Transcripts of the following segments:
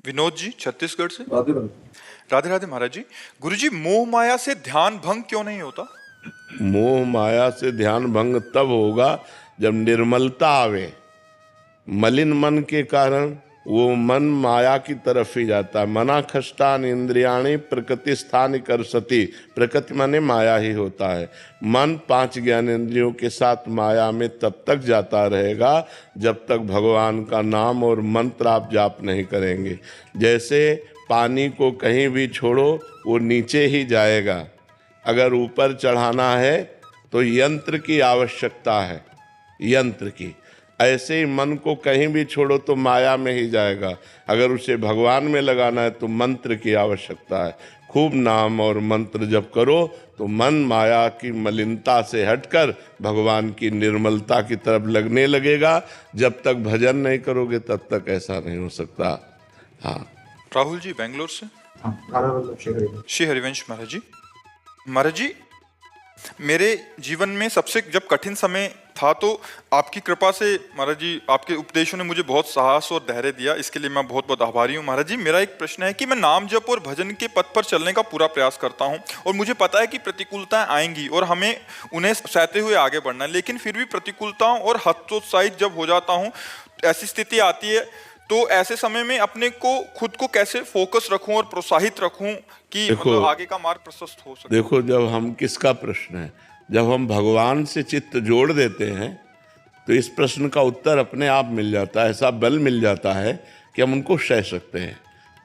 विनोद जी छत्तीसगढ़ से। राधे राधे। राधे राधे महाराज जी। गुरु जी, मोह माया से ध्यान भंग क्यों नहीं होता? मोह माया से ध्यान भंग तब होगा जब निर्मलता आवे। मलिन मन के कारण वो मन माया की तरफ ही जाता है। मना खष्टान इंद्रियाणी प्रकृति स्थान कर सती। प्रकृति माने माया ही होता है। मन 5 ज्ञानेंद्रियों के साथ माया में तब तक जाता रहेगा जब तक भगवान का नाम और मंत्र आप जाप नहीं करेंगे। जैसे पानी को कहीं भी छोड़ो वो नीचे ही जाएगा, अगर ऊपर चढ़ाना है तो यंत्र की आवश्यकता है, यंत्र की। ऐसे ही मन को कहीं भी छोड़ो तो माया में ही जाएगा, अगर उसे भगवान में लगाना है तो मंत्र की आवश्यकता है। खूब नाम और मंत्र जप करो तो मन माया की मलिनता से हटकर भगवान की निर्मलता की तरफ लगने लगेगा। जब तक भजन नहीं करोगे तब तक ऐसा नहीं हो सकता। हाँ। राहुल जी बेंगलोर से। श्री हरिवंश महाराज जी। महाराज जी, मेरे जीवन में सबसे जब कठिन समय था तो आपकी कृपा से महाराज जी, आपके उपदेशों ने मुझे बहुत साहस और धैर्य दिया, इसके लिए मैं बहुत बहुत आभारी हूँ। महाराज जी, मेरा एक प्रश्न है कि मैं नाम जप और भजन के पथ पर चलने का पूरा प्रयास करता हूँ और मुझे पता है कि प्रतिकूलताएं आएंगी और हमें उन्हें सहते हुए आगे बढ़ना है, लेकिन फिर भी प्रतिकूलताओं और हतोत्साहित जब हो जाता हूँ, ऐसी स्थिति आती है, तो ऐसे समय में अपने को खुद को कैसे फोकस रखूं और प्रोत्साहित रखूं कि मतलब आगे का मार्ग प्रशस्त हो सके? देखो, जब हम, किसका प्रश्न है, जब हम भगवान से चित्त जोड़ देते हैं तो इस प्रश्न का उत्तर अपने आप मिल जाता है। ऐसा बल मिल जाता है कि हम उनको सह सकते हैं,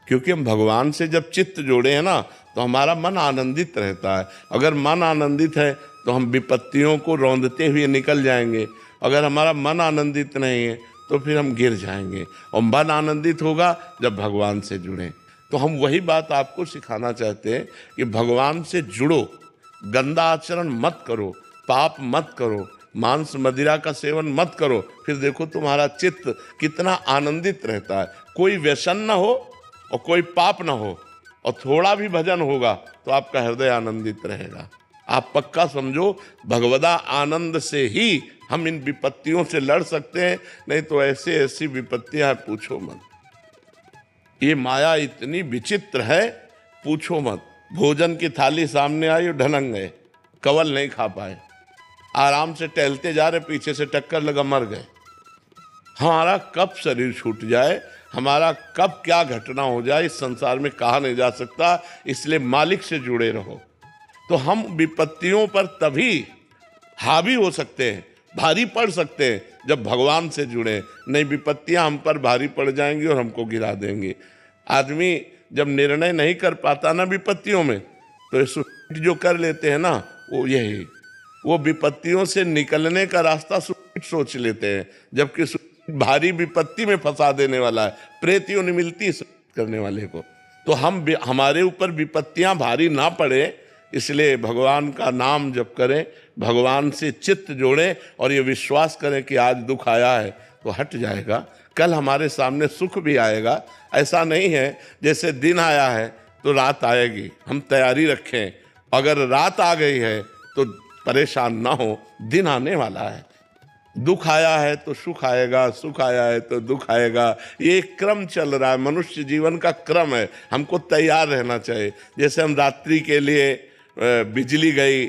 क्योंकि हम भगवान से जब चित्त जोड़े हैं ना तो हमारा मन आनंदित रहता है। अगर मन आनंदित है तो हम विपत्तियों को रौंदते हुए निकल जाएंगे। अगर हमारा मन आनंदित नहीं है तो फिर हम गिर जाएंगे। और मन आनंदित होगा जब भगवान से जुड़ें। तो हम वही बात आपको सिखाना चाहते हैं कि भगवान से जुड़ो, गंदा आचरण मत करो, पाप मत करो, मांस मदिरा का सेवन मत करो, फिर देखो तुम्हारा चित्त कितना आनंदित रहता है। कोई व्यसन ना हो और कोई पाप ना हो और थोड़ा भी भजन होगा तो आपका हृदय आनंदित रहेगा। आप पक्का समझो, भगवदा आनंद से ही हम इन विपत्तियों से लड़ सकते हैं, नहीं तो ऐसी ऐसी विपत्तियां पूछो मत। ये माया इतनी विचित्र है, पूछो मत। भोजन की थाली सामने आई और ढलंग गए, कवल नहीं खा पाए। आराम से टहलते जा रहे, पीछे से टक्कर लगा, मर गए। हमारा कब शरीर छूट जाए, हमारा कब क्या घटना हो जाए, इस संसार में कहा नहीं जा सकता। इसलिए मालिक से जुड़े रहो। तो हम विपत्तियों पर तभी हावी हो सकते हैं, भारी पड़ सकते हैं, जब भगवान से जुड़े। नहीं, विपत्तियां हम पर भारी पड़ जाएंगी और हमको गिरा देंगी। आदमी जब निर्णय नहीं कर पाता ना विपत्तियों में, तो सुसाइड जो कर लेते हैं ना, वो विपत्तियों से निकलने का रास्ता सुसाइड सोच लेते हैं, जबकि भारी विपत्ति में फंसा देने वाला है। प्रेत योनि मिलती है करने वाले को। तो हमारे ऊपर विपत्तियां भारी ना पड़े, इसलिए भगवान का नाम जप करें, भगवान से चित्त जोड़ें और ये विश्वास करें कि आज दुख आया है तो हट जाएगा, कल हमारे सामने सुख भी आएगा। ऐसा नहीं है जैसे दिन आया है तो रात आएगी, हम तैयारी रखें। अगर रात आ गई है तो परेशान ना हो, दिन आने वाला है। दुख आया है तो सुख आएगा, सुख आया है तो दुख आएगा। ये क्रम चल रहा है, मनुष्य जीवन का क्रम है। हमको तैयार रहना चाहिए। जैसे हम रात्रि के लिए बिजली गई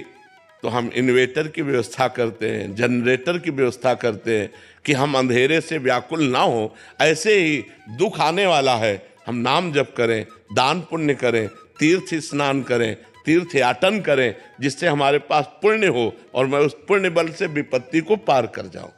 तो हम इन्वेटर की व्यवस्था करते हैं, जनरेटर की व्यवस्था करते हैं कि हम अंधेरे से व्याकुल ना हो। ऐसे ही दुख आने वाला है, हम नाम जप करें, दान पुण्य करें, तीर्थ स्नान करें, तीर्थ याटन करें, जिससे हमारे पास पुण्य हो और मैं उस पुण्य बल से विपत्ति को पार कर जाऊं।